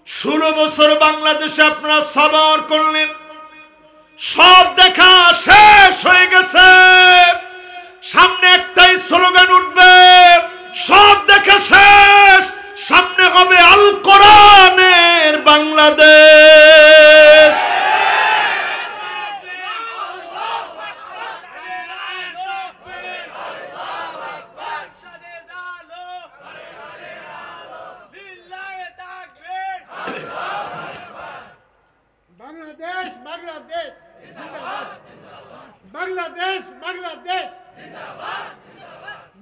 16 বছর বাংলাদেশে আপনারা সাবার করলেন, সব দেখা শেষ হয়ে গেছে। সামনে একটাই স্লোগান উঠবে, সব দেখা শেষ, সামনে হবে আল কোরআনের বাংলাদেশ। বাংলাদেশ বাংলাদেশ বাংলাদেশ বাংলাদেশ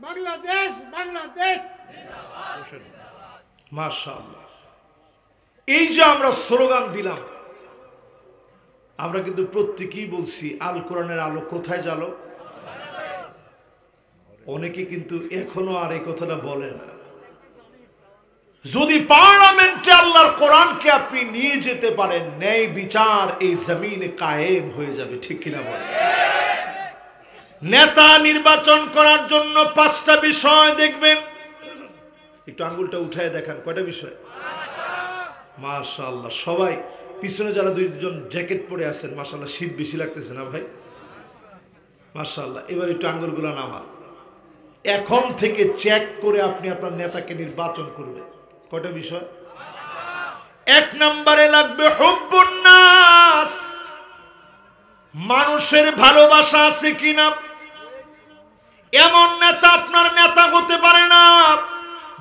বাংলাদেশ বাংলাদেশ। মাশাআল্লাহ, এই যে আমরা স্লোগান দিলাম, আমরা কিন্তু প্রত্যেকেই বলছি আল কোরআনের আলো কোথায় জ্বালো। অনেকে কিন্তু এখনো আর এই কথাটা বলে না। যদি পার্লামেন্টে আল্লাহর কোরআনকে আপনি নিয়ে যেতে পারেন, ন্যায় বিচার এই জমিনে কায়েম হয়ে যাবে, ঠিক কিনা বলেন? নেতা নির্বাচন করার জন্য 5টা বিষয় দেখবেন। একটু আঙ্গুলটা উঠায় দেখান, কয়টা বিষয়? মাশাআল্লাহ, সবাই পিছনে যারা 2জন জ্যাকেট পরে আছেন, মাশাআল্লাহ শীত বেশি লাগতেছে না ভাই? মাশাআল্লাহ। এবার একটু আঙ্গুলগুলো নামান। এখন থেকে চেক করে আপনি আপনার নেতাকে নির্বাচন করবেন। কয়টা বিষয়? 1 নম্বরে লাগবে হুব্বুন নাস, মানুষের ভালোবাসা আছে কিনা। এমন নেতা আপনার নেতা হতে পারে না,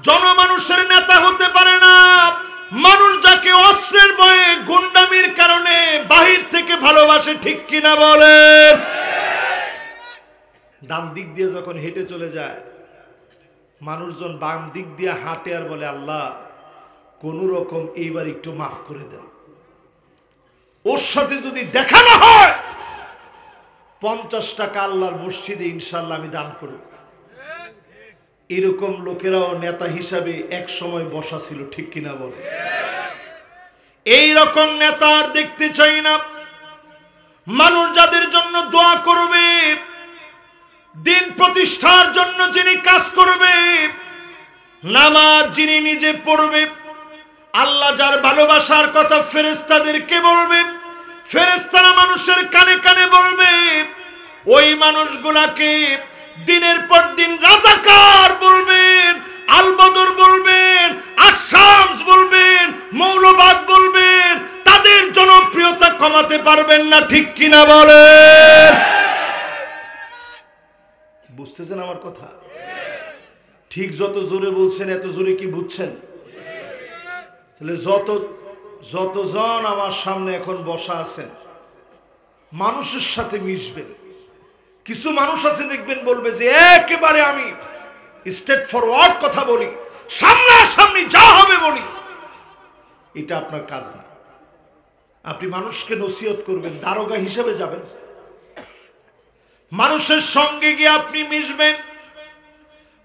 জনমানুষের নেতা হতে পারে না। মানুষ যাকে অস্ত্রের ভয়ে, গুন্ডামির কারণে বাহির থেকে ভালোবাসে, ঠিক কিনা বলেন? ডান দিক দিয়ে যখন হেঁটে চলে যায়, মানুষজন বাম দিক দিয়ে হাঁটে আর বলে, আল্লাহ কোন রকম এইবার একটু মাফ করে দেন। ওর সাথে যদি দেখা না হয়, 50 টাকা আল্লাহর মসজিদে ইনশাআল্লাহ আমি দান করব। এরকম লোকেরাও নেতা হিসাবে এক সময় বসা ছিল, ঠিক কিনা বলে? এই রকম নেতা আর দেখতে চাই না। মানুষ যাদের জন্য দোয়া করবে, দিন প্রতিষ্ঠার জন্য যিনি কাজ করবে, নামাজ যিনি নিজে পড়বে, আল্লাহ যার ভালোবাসার কথা ফেরেশতাদেরকে বলবে, ফেরেশতারা মানুষের কানে কানে বলবে, ওই মানুষগুলাকে দিনের পর দিন রাজাকার বলবেন, আল বদর বলবেন, আশ-শামস বলবেন, মৌলবাদ বলবেন। তাদের জনপ্রিয়তা কমাতে পারবেন না, ঠিক কিনা বলেন? বুঝতেছেন আমার কথা? ঠিক যত জোরে বলছেন, এত জোরে কি বুঝছেন? তাহলে যতজন আমার সামনে এখন বসা আছেন, মানুষের সাথে মিশবেন। কিছু মানুষ আছে দেখবেন, বলবে যে একেবারে আমি স্ট্রেট ফরওয়ার্ড কথা বলি, সামনাসামনি যা হবে বলি। এটা আপনার কাজ না। আপনি মানুষকে নসিহত করবেন, দারোগা হিসেবে যাবেন। মানুষের সঙ্গে গিয়ে আপনি মিশবেন,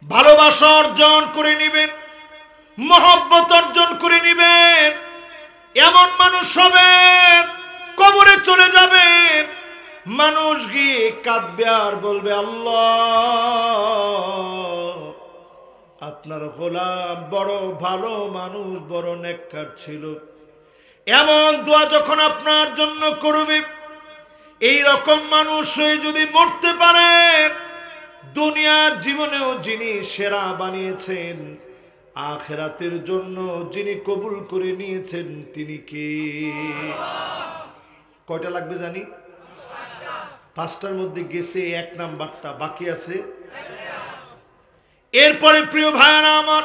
ভালোবাসা অর্জন করে নিবেন, মহব্বত অর্জন করে নিবেন। এমন মানুষ হবেন, কবরে চলে যাবেন, মানুষ গিয়ে কাঁদবে আর বলবে, আল্লাহ আপনার গোলাম বড় ভালো মানুষ, বড় নেককার ছিল। এমন দোয়া যখন আপনার জন্য করবে, এই রকম মানুষ হয়ে যদি মরতে পারে, দুনিয়ার জীবনেও যিনি সেরা বানিয়েছেন, আখিরাতের জন্য যিনি কবুল করে নিয়েছেন, তিনি কে? কয়টা লাগবে জানি? 5টার মধ্যে গেছে 1 নাম্বারটা, বাকি আছে। এরপরে প্রিয় ভাইরা আমার,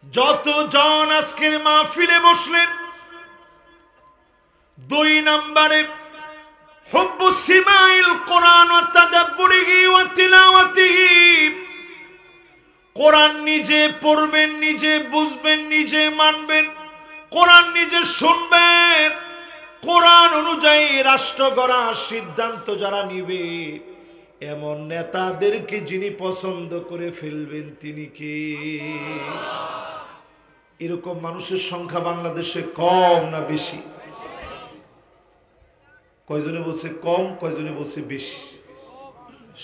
যতজন আজকের মাহফিলে বসলেন, 2 নম্বরে হুব্বু সিমাইল কোরআন ওয়া তাদাব্বুরিহি ওয়া তিলাওয়াতিহি। কোরআন নিজে পড়বেন, নিজে বুঝবেন, নিজে মানবেন, কোরআন নিজে শুনবেন, কোরআন অনুযায়ী রাষ্ট্র গড়ার সিদ্ধান্ত যারা নিবে, এমন নেতাদেরকে যিনি পছন্দ করে ফেলবেন, তিনি কে? এরকম মানুষের সংখ্যা বাংলাদেশে কম না বেশি? কয়জনে বলছে কম, কয়জনে বলছে বেশি?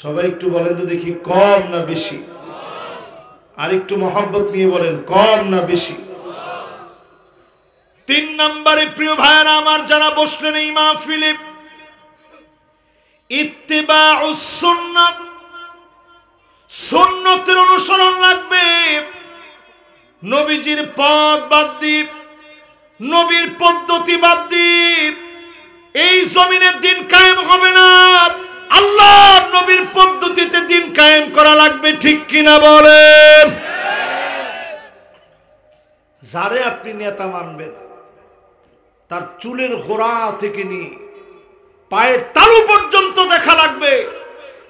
সবাই একটু বলেন তো দেখি, কম না বেশি? আর একটু মহব্বত নিয়ে বলেন, কম না বেশি? তিন নম্বরে প্রিয় ভাইরা আমার যারা বসলেন এই মাহফিলে, ইত্তিবাউস সুন্নাহ, সুন্নতের অনুসরণ লাগবে। নবীজির পথ বাদ দিয়ে, নবীর পদ্ধতি বাদ দিয়ে এই জমিনে দিন কায়েম হবে না। আল্লাহর নবীর পদ্ধতিতে দিন কায়েম করা লাগবে, ঠিক কিনা বলেন? যারে আপনি নেতা মানবেন, তার চুলের গোড়া থেকে নিয়ে পায়ের তালু পর্যন্ত দেখা লাগবে।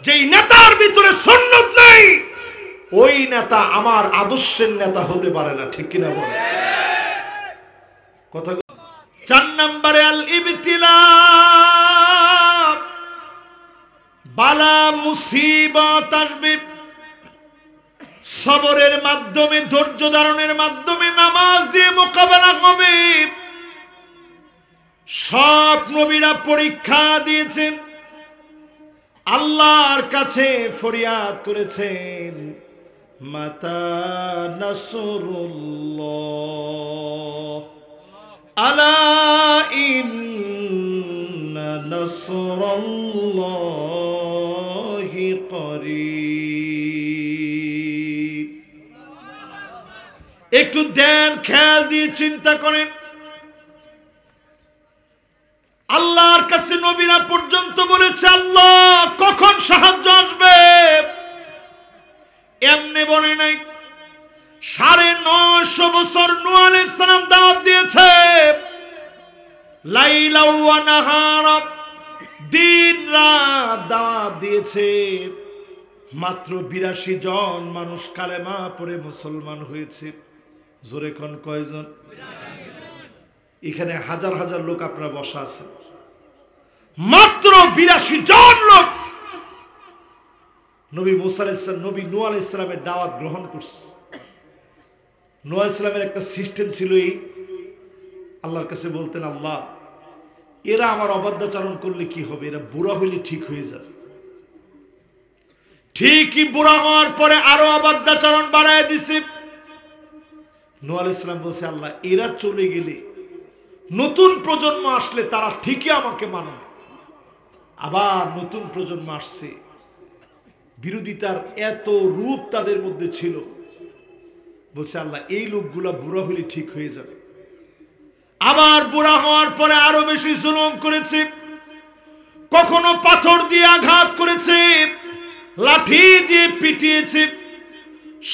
যেই নেতার ভিতরে সুন্নাত নেই, ওই নেতা আমার আদর্শের নেতা হতে পারে না, ঠিক কিনা বলেন? কথা। 4 নম্বরে আল ইবতিলা, বালা মুসিবত আসবে, সবরের মাধ্যমে, ধৈর্য ধারণের মাধ্যমে, নামাজ দিয়ে মোকাবেলা হবে। সব নবীরা পরীক্ষা দিয়েছেন, আল্লাহর কাছে ফরিয়াদ করেছেন, মাতা নাসরুল্লাহ, আলা ইন্না নাসরাল্লাহি করিব। একটু দেন, খেয়াল দিয়ে চিন্তা করেন। আল্লাহর কাছে নবীরা পর্যন্ত বলেছে, আল্লাহ কখন সাহায্য আসবে? এমনি বলে নাই। 950 বছর নূহ আলাইহিস সালাম দাওয়াত দিয়েছে, লাইলা ওয়া নাহারা, দিন রাত দাওয়াত দিয়েছে। মাত্র 82 জন মানুষ কালেমা পড়ে মুসলমান হয়েছে। জোরে কোন কয়জন? এখানে হাজার হাজার লোক আপনারা বসা আছেন, মাত্র 82 জন লোক নবী মুসা আলাইহিস সালাম, নবী নূহ আলাইহিস সালামের দাওয়াত গ্রহণ করছে। নূহ আলাইহিস সালামের একটা সিস্টেম ছিল, এই আল্লাহর কাছে বলতেন, আল্লাহ এরা আমার অবাধ্যাচরণ করলে কি হবে? এরা বুড়া হইলে ঠিক হয়ে যাবে। ঠিকই বুড়া হওয়ার পরে আরো অবাধ্যাচরণ বাড়ায় দিছে। নূহ আলাইহিস সালাম বলছে, আল্লাহ এরা চলে গেলে নতুন প্রজন্ম আসলে তারা ঠিকই আমাকে মানবে। আবার নতুন প্রজন্ম আসছে, বিরোধিতার এত রূপ তাদের মধ্যে ছিল। বলছে, আল্লাহ এই লোকগুলা বুড়া হলে ঠিক হয়ে যাবে। আবার বুড়া হওয়ার পরে আরো বেশি জুলুম করেছে, কখনো পাথর দিয়ে আঘাত করেছে, লাঠি দিয়ে পিটিয়েছে।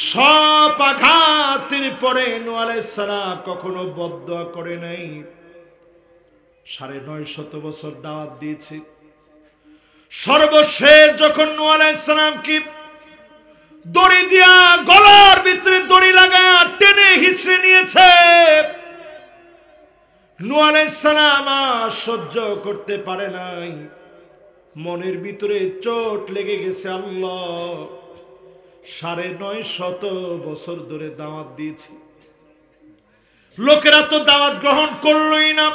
সব আঘাতের পরে নূহ আলাইহিস সালাম কখনো বদদুয়া করে নাই। 950 বছর দাওয়াত দিয়েছে। সর্বশেষ যখন নূহ আলাইহিস সালামকে দড়ি দিয়া গলার ভিতরে দড়ি লাগায়া টেনে হিচড়ে নিয়েছে, নূহ আলাইহিস সালাম সহ্য করতে পারে নাই। মনের ভিতরে চোট লেগে গেছে। আল্লাহ 950 বছর ধরে দাওয়াত দিয়েছি, লোকেরা তো দাওয়াত গ্রহণ করলই না।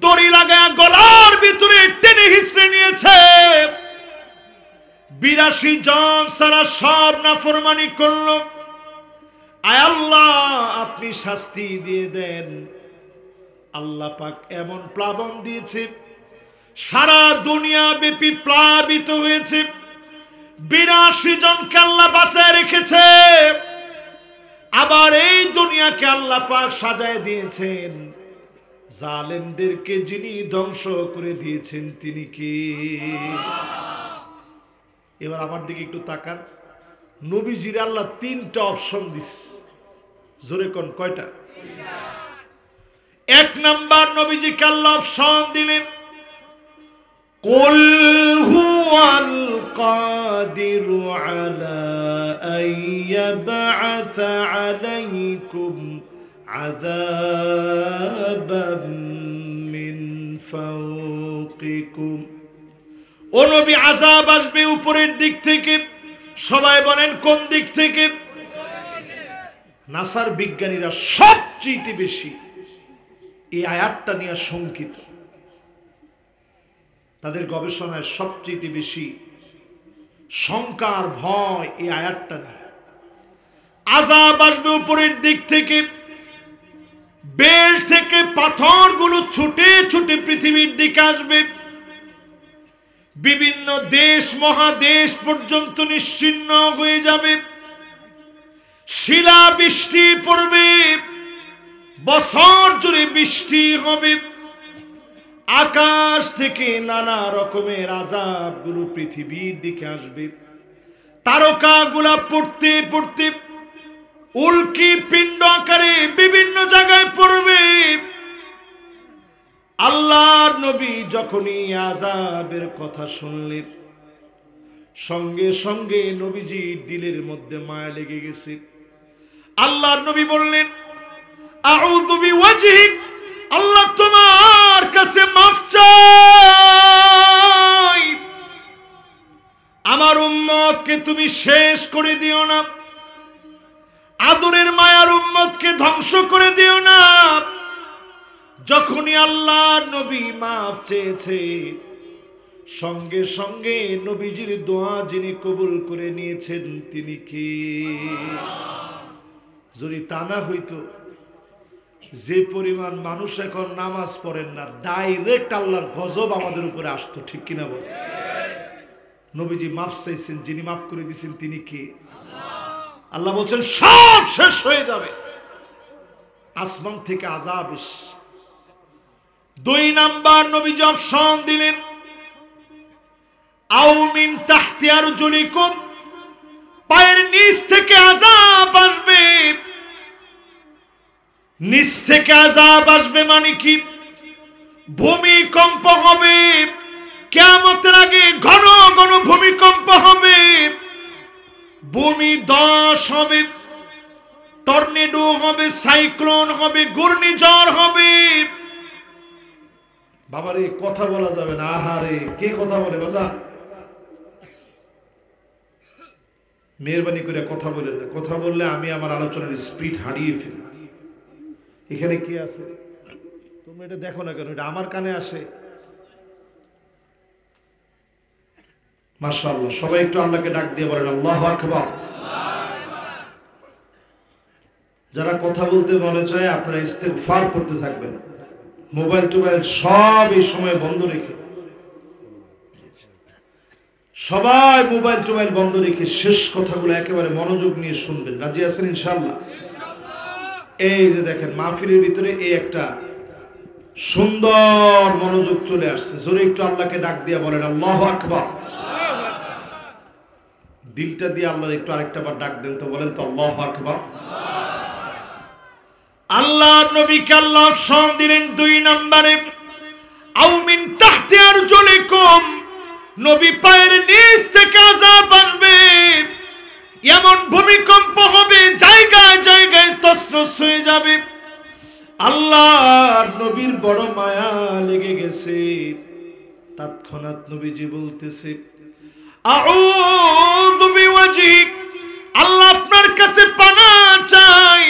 দড়ি লাগায়া গলার ভিতরে টেনে হিচড়ে নিয়েছে। 82 জন সারা সব নাফরমানি করলো। আয় আল্লাহ আপনি শাস্তি দিয়ে দেন। আল্লাহ পাক এমন প্লাবন দিয়েছে, সারা দুনিয়া ব্যাপী প্লাবিত হয়েছে। 82 জনকে আল্লাহ বাঁচায় রেখেছে। আবার এই দুনিয়াকে আল্লাহ পাক সাজায় দিয়েছেন। জালেমদেরকে যিনি ধ্বংস করে দিয়েছেন তিনি কে? এবার আমার দিকে একটু তাকান। নবীজির আল্লাহ 3টা অপশন দিস। জোরে কোন কয়টা? 1 নাম্বার, নবীজিকে আল্লাহ অপশন দিলেন, কুল হুয়াল কাদিরু আলা আইয়াবআসা আলাইকুম আযাবাম মিন ফাওকিকুম। ও নবী, আযাব আসবে উপরের দিক থেকে। সবাই বলেন কোন দিক থেকে? নাসার বিজ্ঞানীরা সবচেয়ে বেশি এই আয়াতটা নিয়ে শঙ্কিত। তাদের গবেষণায় সবচেয়ে বেশি শঙ্কা আর ভয় এই আয়াতটা নিয়ে। আযাব আসবে উপরের দিক থেকে, বেল থেকে থেকে পাথরগুলো ছুটে ছুটে পৃথিবীর দিকে আসবে, বিভিন্ন দেশ মহাদেশ পর্যন্ত নিশ্চিহ্ন হয়ে যাবে, শিলা বৃষ্টি পড়বে, বছর জুড়ে বৃষ্টি হবে, আকাশ থেকে নানা রকমের আযাবগুলো পৃথিবীর দিকে আসবে, তারকাগুলা পড়তে পড়তে উল্কি পিণ্ড আকারে বিভিন্ন জায়গায় পড়বে। আল্লাহর নবী যখনই আযাবের কথা শুনলেন, সঙ্গে সঙ্গে নবীজির দিলের মধ্যে মায়া লেগে গেছে। আল্লাহর নবী বললেন, আউযু বিওয়াজহিক, আল্লাহ তোমার কাছে মাফ চাই, আমার উম্মতকে তুমি শেষ করে দিও না, আদরের মায়ার উম্মতকে ধ্বংস করে দিও না। যখনই আল্লাহর নবী মাফ চেয়েছে, সঙ্গে সঙ্গে নবীজির দোয়া যিনি কবুল করে নিয়েছেন তিনি কে? যদি তা না হইতো, যে পরিমাণ মানুষ এখন নামাজ পড়েন না, ডাইরেক্ট আল্লাহর গজব আমাদের উপরে আসতো, ঠিক কিনা বল? নবীজি মাফ চাইছেন, যিনি মাফ করে দিয়েছেন তিনি কে? আল্লাহ বলছেন সব শেষ হয়ে যাবে, আসমান থেকে আযাব এসে। 2 নাম্বার নবীজি অপশন দিলেন, আও মিন তাহতি আরজুলিকুম, পায়ের নিচ থেকে আযাব আসবে। নিচ থেকে আযাব আসবে মানে কি? ভূমিকম্প হবে, কিয়ামতের আগে ঘন ঘন ভূমিকম্প হবে, ভূমি ধস হবে, টর্নেডো হবে, সাইক্লোন হবে, ঘূর্ণিঝড় হবে। বাবারে কথা বলা যাবে না, আহারে কে কথা বলে বাজান? মেহরবানি করে কথা বলেন না, কথা বললে আমি আমার আলোচনার স্পিড হারিয়ে ফেলি। এখানে কে আছে তুমি এটা দেখো না কেন? এটা আমার কানে আসে। মাশাআল্লাহ, সবাই একটু আল্লাহকে ডাক দিয়ে বলেন আল্লাহু আকবার। যারা কথা বলতে মনে চায় আপনারা ইস্তেগফার করতে থাকবেন, মোবাইল টোবাইল সব এই সময় বন্ধ রেখে, সবাই মোবাইল টোবাইল বন্ধ রেখে শেষ কথাগুলো একেবারে মনোযোগ নিয়ে শুনবেন। রাজি আছেন ইনশাআল্লাহ? এই যে দেখেন মাহফিলের ভিতরে এই একটা সুন্দর মনোযোগ চলে আসছে। জোরে একটু আল্লাহকে ডাক দিয়ে বলেন আল্লাহু আকবার। দিলটা দিয়ে আল্লাহর একটু আরেকটা বার ডাক দেন তো, বলেন তো আল্লাহু আকবার। আল্লাহর নবীকে আল্লাহ অপশন দিলেন 2 নম্বরে, আও মিন তাহতি আরজুলিকুম, নবী পায়ের নিচ থেকে আযাব আসবে, এমন ভূমিকম্প হবে জায়গায় জায়গায় তছনছ হয়ে যাবে। আল্লাহর নবীর বড় মায়া লেগে গেছে, তৎক্ষণাৎ নবীজি বলতেছে, আউযু বিওয়াজহিক, আল্লাহ আপনার কাছে পানাহ চাই,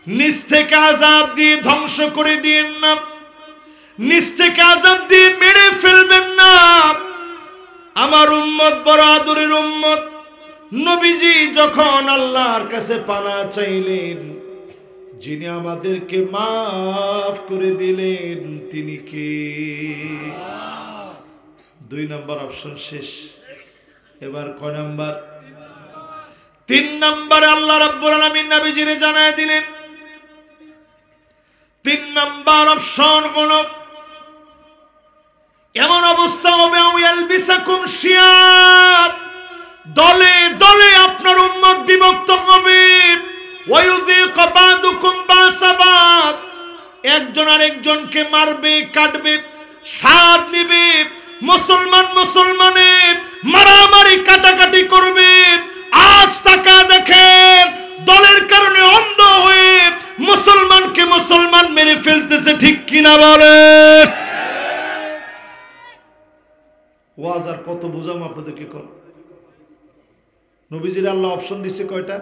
নিচ থেকে আযাব দিয়ে ধ্বংস করে দিয়েন না, নিচ থেকে আযাব দিয়ে মেরে ফেলবেন না। আমার উম্মত বড় আদরের উম্মত। নবীজি যখন আল্লাহর কাছে পানাহ চাইলেন, যিনি আমাদেরকে মাফ করে দিলেন তিনি কে? 2 নম্বর অপশন শেষ। এবার কয় নাম্বার? 3 নম্বরে আল্লাহ রাব্বুল আলামিন নবীজিরে জানায় দিলেন, 3 নম্বর অপশন হলো এমন অবস্থা হবে, ইয়ালবিসাকুম শিয়াব, দলে দলে আপনার উম্মত বিভক্ত হবে, ওয়ায়ুযিক বাদুকুম বাসাবাদ, একজন আরেকজনকে মারবে, কাটবে, স্বাদ নিবে, মুসলমান মুসলমানের মারামারি কাটাকাটি করবে। আজ তাকা দেখেন, দলের কারণে অন্ধ হয়ে মুসলমানকে মুসলমান মেরে ফেলতেছে, ঠিক কিনা বলে? ওয়াজ আর কত বুঝাম আপনাদেরকে? কোন নবীজির আল্লাহ অপশন দিছে কয়টা?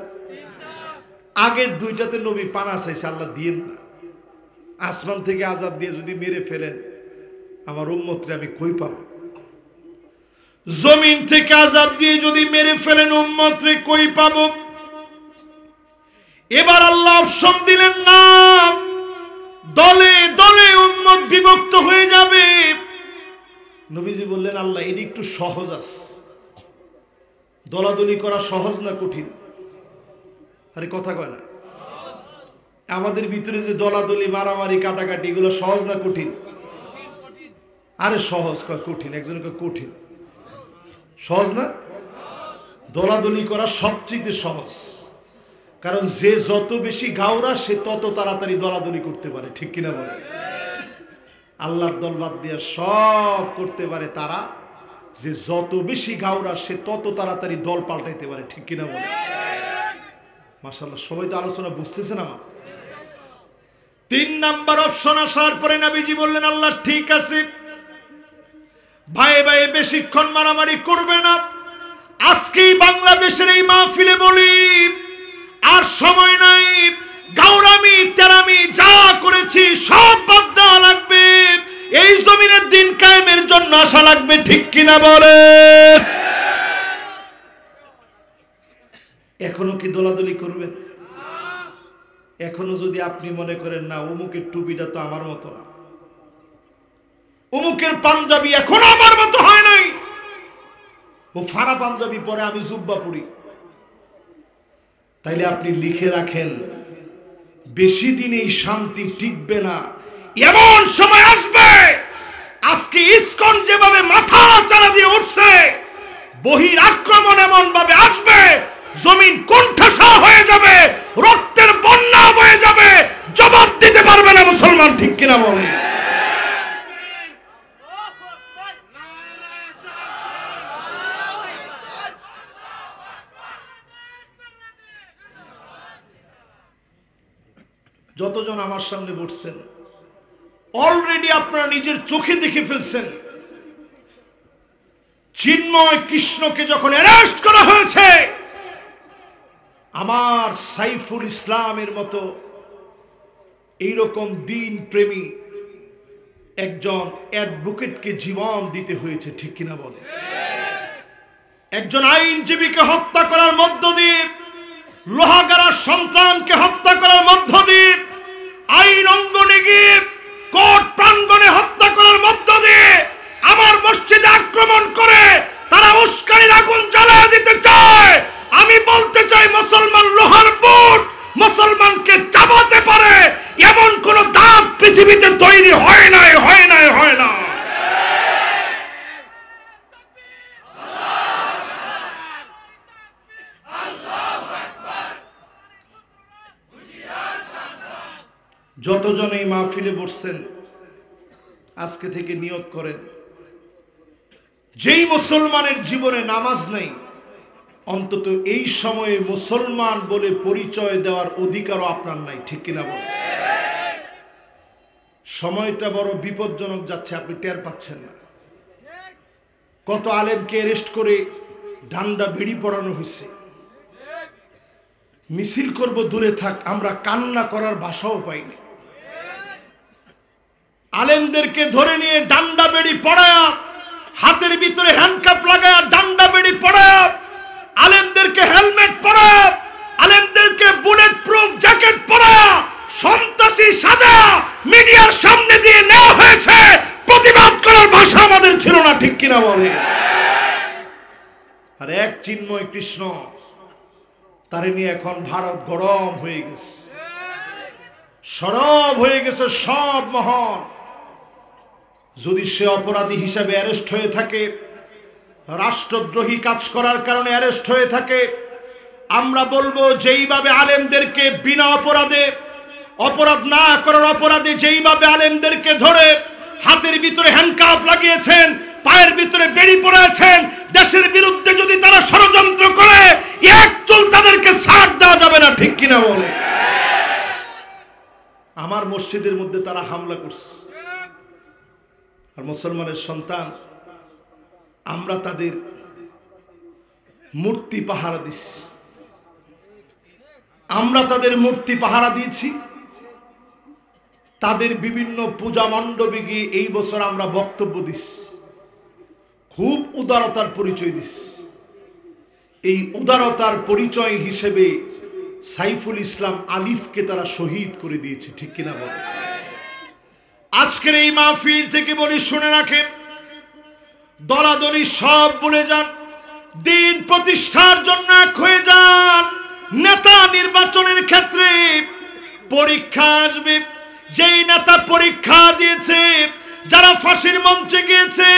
আগের 2টাতে নবী পানাহ চাইছে, আল্লাহ দিয়েন না, আসমান থেকে আযাব দিয়ে যদি মেরে ফেলেন আমার উম্মতরে আমি কই পাবো? জমিন থেকে আযাব দিয়ে যদি মেরে ফেলেন উম্মতরে কই পাবো? এবার আল্লাহ অপশন দিলেন না, দলে দলে উম্মত বিভক্ত হয়ে যাবে। নবীজি বললেন, আল্লাহ এটি একটু সহজ আছে, দলাদলি করা সহজ না কঠিন? আরে কথা কয় না। আমাদের ভিতরে যে দলাদলি মারামারি কাটাকাটি এগুলো সহজ না কঠিন? আরে সহজ কয় কঠিন, একজন কয় কঠিন। সহজ না? দলাদলি করা সবচেয়ে সহজ, কারণ যে যত বেশি গাওরা সে তত তাড়াতাড়ি দলাদলি করতে পারে, ঠিক কিনা বলে? আল্লাহর দল বাদ দিয়ে সব করতে পারে তারা, যে যত বেশি গাওরা সে তত তাড়াতাড়ি দল পাল্টাইতে পারে, ঠিক কিনা বলে? মাশাআল্লাহ, সবাই তো আলোচনা বুঝতেছেন আমার। 3 নাম্বার অপশন আসার পরে নবীজি বললেন, আল্লাহ ঠিক আছে, ভাই ভাই বেশিক্ষণ মারামারি করবে না, আজকেই বাংলাদেশের এই মাহফিলে বলি, আর সময় নাই, গাওরামি তেরামি যা করেছি সব বাদ দেওয়া লাগবে, এই জমিনের দিন কায়েমের জন্য আসা লাগবে, ঠিক কিনা বলে? এখনো কি দলাদলি করবেন? এখনো যদি আপনি মনে করেন না অমুকের টুপিটা তো আমার মতো না, অমুকের পাঞ্জাবি এখনো আমার মতো হয় নাই, ও ফাড়া পাঞ্জাবি পরে আমি জুব্বা পরি, তাইলে আপনি লিখে রাখেন, বেশি দিন এই শান্তি টিকবে না। এমন সময় আসবে, আজকে ইসকন যেভাবে মাথা চারা দিয়ে উঠছে, বহির আক্রমণ এমন ভাবে আসবে, জমিন কোণঠাসা হয়ে যাবে, রক্তের বন্যা বয়ে যাবে, জবাব দিতে পারবে না মুসলমান, ঠিক কিনা বলে? যতজন আমার সামনে বসছেন অলরেডি আপনারা নিজের চোখে দেখে ফেলছেন, চিন্ময় কৃষ্ণকে যখন অ্যারেস্ট করা হয়েছে, আমার সাইফুল ইসলামের মতো এইরকম দিন প্রেমী একজন অ্যাডভোকেটকে জীবন দিতে হয়েছে, ঠিক কিনা বলে? একজন আইনজীবীকে হত্যা করার মধ্য দিয়ে, লোহাগাড়ার সন্তানকে হত্যা করার মধ্য দিয়ে, আইন অঙ্গনে গিয়ে কোর্ট প্রাঙ্গণে হত্যা করার মধ্য দিয়ে আমার মসজিদে আক্রমণ করে তারা উস্কানির আগুন জ্বালিয়ে দিতে চায়। আমি বলতে চাই, মুসলমান লোহার বুট মুসলমানকে চাবাতে পারে এমন কোন দাঁত পৃথিবীতে তৈরি হয় নাই, হয় নাই, হয় না। যতজন এই মাহফিলে বসছেন আজকে থেকে নিয়ত করেন, যেই মুসলমানের জীবনে নামাজ নেই, অন্তত এই সময়ে মুসলমান বলে পরিচয় দেওয়ার অধিকারও আপনার নাই, ঠিক কিনা বলে? সময়টা বড় বিপজ্জনক যাচ্ছে, আপনি টের পাচ্ছেন না। কত আলেমকে অ্যারেস্ট করে ডান্ডা বিড়ি পড়ানো হয়েছে, মিছিল করব দূরে থাক, আমরা কান্না করার ভাষাও পাইনি। আলেমদেরকে ধরে নিয়ে ডান্ডা বেড়ি পড়ায়া, হাতের ভিতরে হ্যান্ডকাপ লাগায়া ডান্ডা বেড়ি পড়ায়া, আলেমদেরকে হেলমেট পরায়া, আলেমদেরকে বুলেট প্রুফ জ্যাকেট পরায়া, সন্ত্রাসী সাজা মিডিয়ার সামনে দিয়ে নেওয়া হয়েছে। প্রতিবাদ করার ভাষা আমাদের ছিল না, ঠিক কিনা বলে? আর এক চিন্ময় কৃষ্ণ, তারে নিয়ে এখন ভারত গরম হয়ে গেছে, সরব হয়ে গেছে সব মহল। যদি সে অপরাধী হিসাবে অ্যারেস্ট হয়ে থাকে, রাষ্ট্রদ্রোহী কাজ করার কারণে অ্যারেস্ট হয়ে থাকে, আমরা বলবো যেইভাবে আলেমদেরকে বিনা অপরাধে, অপরাধ না করার অপরাধে যেইভাবে আলেমদেরকে ধরে হাতের ভিতরে হ্যান্ডকাপ লাগিয়েছেন, পায়ের ভিতরে বেড়ি পড়েছেন, দেশের বিরুদ্ধে যদি তারা ষড়যন্ত্র করে এক চুল তাদেরকে ছাড় দেওয়া যাবে না, ঠিক কিনা বলে? আমার মসজিদের মধ্যে তারা হামলা করছে, আর মুসলমানের সন্তান আমরা তাদের মূর্তি পাহারা দিচ্ছি, আমরা তাদের মূর্তি পাহারা দিয়েছি, তাদের বিভিন্ন পূজা মণ্ডপে গিয়ে এই বছর আমরা বক্তব্য দিচ্ছি, খুব উদারতার পরিচয় দিচ্ছি। এই উদারতার পরিচয় হিসেবে সাইফুল ইসলাম আলিফকে তারা শহীদ করে দিয়েছে, ঠিক কিনা বলে? আজকের এই মাহফিল থেকে বলি, শুনে রাখেন, দলাদলি সব ভুলে যান, দিন প্রতিষ্ঠার জন্য এক হয়ে যান। নেতা নির্বাচনের ক্ষেত্রে পরীক্ষা আসবে, যেই নেতা পরীক্ষা দিয়েছে, যারা ফাঁসির মঞ্চে গিয়েছে,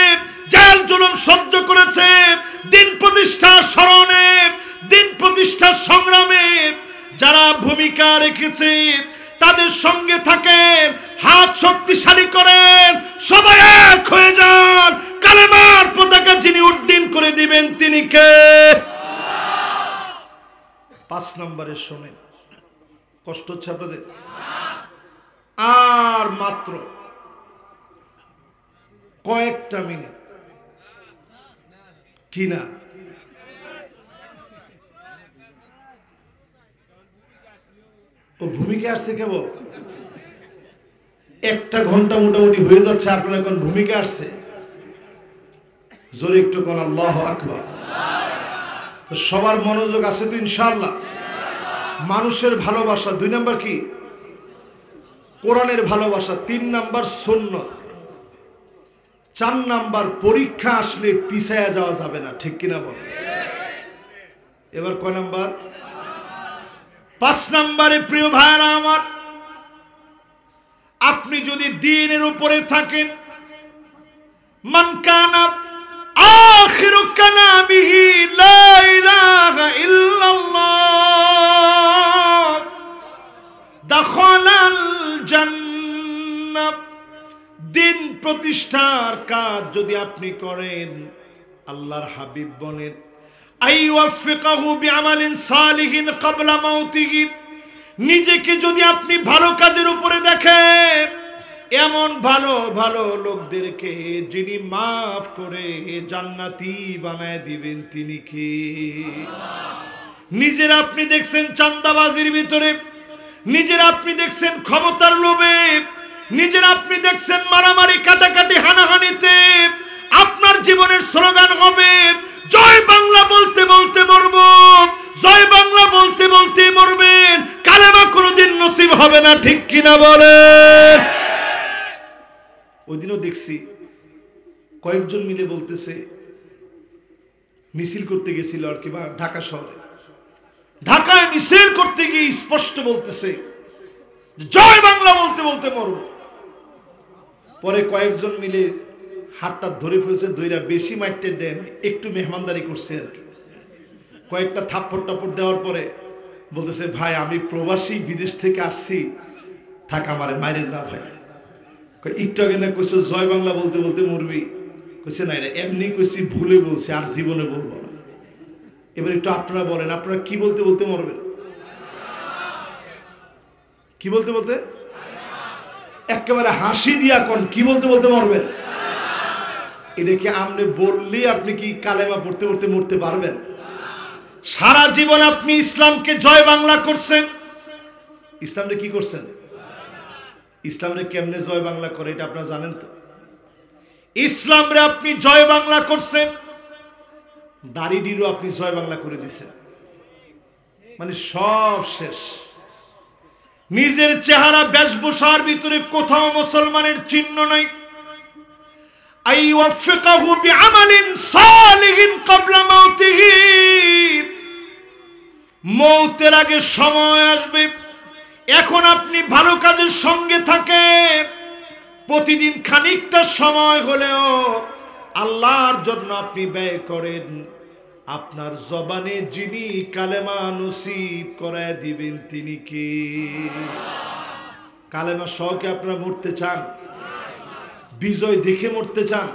জেল জুলুম সহ্য করেছে, দিন প্রতিষ্ঠার স্মরণে, দিন প্রতিষ্ঠার সংগ্রামে যারা ভূমিকা রেখেছে, তাদের সঙ্গে থাকেন, হাত শক্তিশালী করেন, সবাই এক হয়ে যান। কালেমার পতাকা যিনি উড্ডীন করে দিবেন তিনি কে? 5 নম্বরের শোনেন, কষ্ট হচ্ছে আপনাদের? আর মাত্র কয়েকটা মিনিট, কি না? ও ভূমিকা আসছে কেবল 1 ঘন্টা মোটামুটি হয়ে যাচ্ছে, আপনার এখন ভূমিকা আসছে। জোরে একটু কোন আল্লাহু আকবার। তো সবার মনোযোগ আছে তো ইনশাআল্লাহ? মানুষের ভালোবাসা 2 নাম্বার কি? কোরআনের ভালোবাসা। 3 নাম্বার সুন্নাত। 4 নাম্বার পরীক্ষা আসলে পিছায়া যাওয়া যাবে না, ঠিক কিনা বলেন? এবার কয় নাম্বার? 5 নাম্বারে প্রিয় ভাইরা আমার, আপনি যদি দ্বীনের উপরে থাকেন, মান কানা আখিরু কালামিহি লা ইলাহা ইল্লাল্লাহ দাখালাল জান্নাহ। দিন প্রতিষ্ঠার কাজ যদি আপনি করেন, আল্লাহর হাবিব বলেন, আইওয়াফিকাহু বিআমালিন সালিহিন ক্বাবলা মাউতিহি। নিজেকে যদি আপনি ভালো কাজের উপরে দেখেন, এমন ভালো ভালো লোকদেরকে যিনি মাফ করে জান্নাতি বানায় দিবেন তিনি কে? নিজের আপনি দেখছেন চাঁদাবাজির ভিতরে, নিজের আপনি দেখছেন ক্ষমতার লোভে, নিজের আপনি দেখছেন মারামারি কাটাকাটি হানাহানিতে, আপনার জীবনের স্লোগান হবে জয় বাংলা বলতে বলতে মরব, জয় বাংলা বলতে বলতে মরবেন, কালেমা কোনোদিন নসিব হবে না, ঠিক কিনা বলেন? ওই দিনও দেখছি কয়েকজন মিলে বলতেছে, মিছিল করতে গেছিল আর কি, বা ঢাকা শহরে, ঢাকায় মিছিল করতে গিয়ে স্পষ্ট বলতেছে জয় বাংলা বলতে বলতে মরব। পরে কয়েকজন মিলে হাতটা ধরে ফেলছে, ধইরা বেশি মাইটে দেন, একটু মেহমানদারি করছে আর কি। কয়েকটা থাপ্পড় টাপ্পড় দেওয়ার পরে বলতেছে, ভাই আমি প্রবাসী, বিদেশ থেকে আসছি, থাক আমারে মাইরেন না ভাই। একটু আগে না কইছো জয় বাংলা বলতে বলতে মরবি, কইছে না এটা এমনি কইছি, ভুলে বলছি, আর জীবনে বলবো না। এবার একটু আপনারা বলেন, আপনারা কি বলতে বলতে মরবেন? কি বলতে বলতে? একেবারে হাসি দিয়া কোন কি বলতে বলতে মরবেন? এটা কি আপনি বললে আপনি কি কালেমা পড়তে পড়তে মরতে পারবেন? সারা জীবন আপনি ইসলামকে জয় বাংলা করছেন। ইসলামরে কি করছেন? ইসলামরে কেমনে জয় বাংলা করে এটা আপনারা জানেন তো? ইসলামরে আপনি জয় বাংলা করছেন, দাড়িটিরও আপনি জয় বাংলা করে দিচ্ছেন, মানে সব শেষ। নিজের চেহারা বেশভূষার ভিতরে কোথাও মুসলমানের চিহ্ন নাই। আইওয়াফিকাহু বিআমালিন সালিহিন ক্বাবলা মাউতিহি। মৌতের আগে সময় আসবে, এখন আপনি ভালো কাজের সঙ্গে থাকেন, প্রতিদিন খানিকটা সময় হলেও আল্লাহর জন্য আপনি ব্যয় করেন। আপনার জবানে যিনি কালেমা নসিব করায় দিবেন তিনি কে? কালেমা সহকে আপনারা মরতে চান? বিজয় দেখে মরতে চান?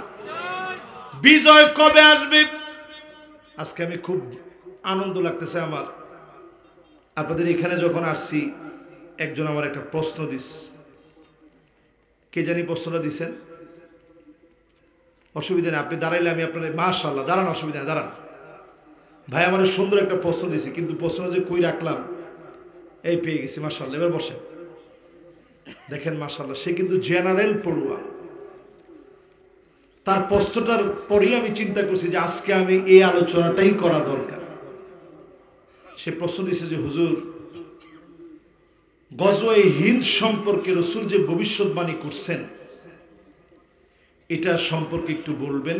বিজয় কবে আসবে? আজকে আমি খুব আনন্দ লাগতেছে আমার, আপনাদের এখানে যখন আসছি, একজন আমার একটা প্রশ্ন দিস, কে জানি প্রশ্নটা দিছেন? অসুবিধা নেই, আপনি দাঁড়াইলে আমি আপনার, মাশাআল্লাহ, দাঁড়ান, অসুবিধা নেই, দাঁড়ান। ভাই আমার সুন্দর একটা প্রশ্ন দিছে, কিন্তু প্রশ্ন যে কই রাখলাম, এই পেয়ে গেছি, মাশাআল্লাহ। এবার বসে দেখেন, মাশাআল্লাহ, সে কিন্তু জেনারেল পড়ুয়া। তার প্রশ্নটার পরেই আমি চিন্তা করছি যে আজকে আমি এই আলোচনাটাই করা দরকার। সে প্রশ্ন দিছে যে হুজুর, গজওয়ে হিন্দ সম্পর্কে রাসূল যে ভবিষ্যৎবাণী করছেন, এটা সম্পর্কে একটু বলবেন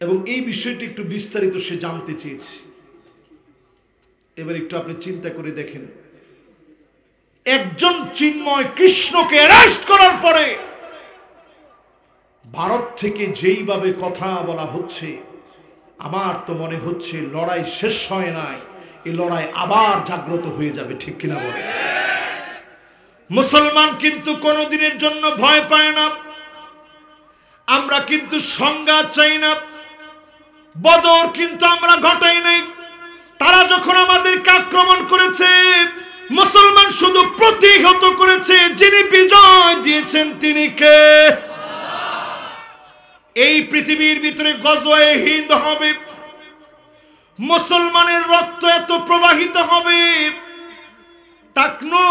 এবং এই বিষয়টি একটু বিস্তারিত সে জানতে চেয়েছে। এবার একটু আপনি চিন্তা করে দেখেন, একজন চিন্ময় কৃষ্ণকে অ্যারেস্ট করার পরে ভারত থেকে যেইভাবে কথা বলা হচ্ছে, আমার তো মনে হচ্ছে লড়াই শেষ হয় নাই, এই লড়াই আবার জাগ্রত হয়ে যাবে, ঠিক কিনা বলে? মুসলমান কিন্তু কোনোদিনের জন্য ভয় পায় না। আমরা কিন্তু সংঘাত চাই না। বদর কিন্তু আমরা ঘটাই নাই। তারা যখন আমাদেরকে আক্রমণ করেছে, মুসলমান শুধু প্রতিহত করেছে। যিনি বিজয় দিয়েছেন তিনি কে? এই পৃথিবীর ভিতরে গজওয়ে হিন্দ হবে, মুসলমানের রক্ত এত প্রবাহিত হবে, টাকনো